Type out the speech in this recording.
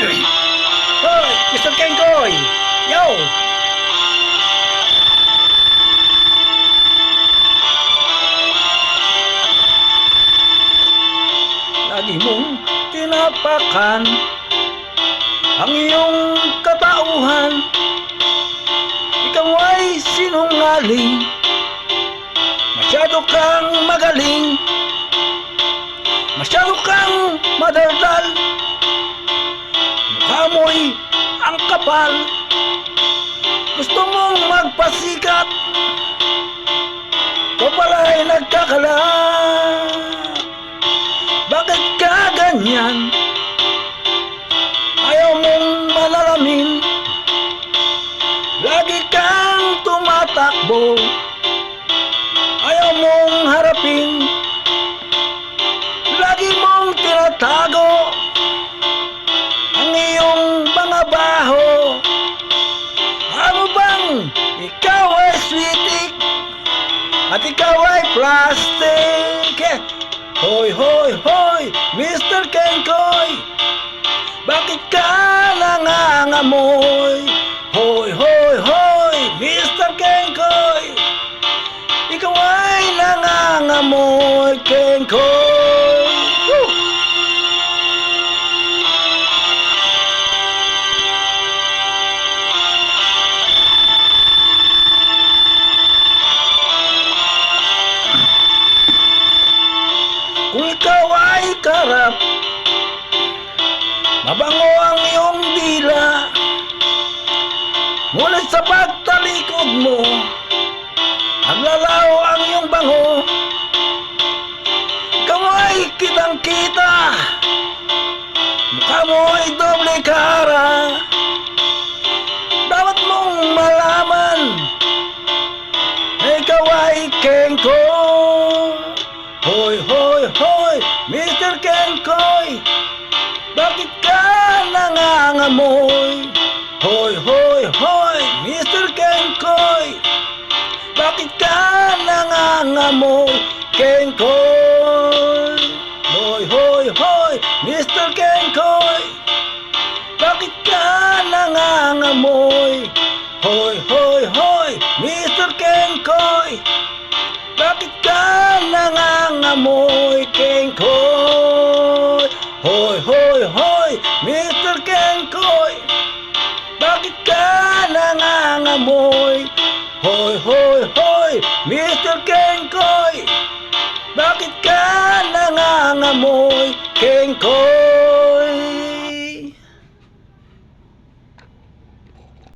Hoy, Mr. Kenkoy! Yo! Lagi mong tinapakan ang iyong katauhan. Ikaw ay sinungaling, masyado kang magaling, masyado kang madaldal. Mukha mo'y ang kapal, gusto mong magpasikat, ikaw pala'y nagkakala. Bakit ka ganyan? Ayaw mong malalamin, lagi kang tumatakbo, ayaw mong harapin, lagi mong tinatago ang iyong mga baho. Ano bang ikaw ay sweetik at ikaw ay plastic? Hoy, hoy, hoy, Mr. Kenkoy, bakit ka nangangamoy? Hoy, hoy, hoy, Mr. Kenkoy, ikaw ay nangangamoy, Kenkoy. Woo! Kung ikaw ay karap, mabango ang iyong dila, ngunit sa pagtalikod mo, naglalaho ang iyong bango. Ikaw ay kitang-kita, mukha mo ay doble cara. Dapat mong malaman na ikaw ay Kenkoy. Hoy, hoy, hoy, Mr. Kenkoy, bakit ka nangangamoy? Hoy, hoy, hoy, Mr. Kenkoy, bakit ka nangangamoy, Kenkoy? Hoy, hoy, hoy, Mr. Kenkoy, bakit ka nangangamoy? Hoy, hoy, hoy, Mr. Kenkoy, bakit ka nangangamoy, Kenkoy? Hoy, hoy, hoy, Mr. Kenkoy, bakit ka nangangamoy? Hoy, hoy, hoy, Mr. Kenkoy, bakit ka nangangamoy, Kenkoy?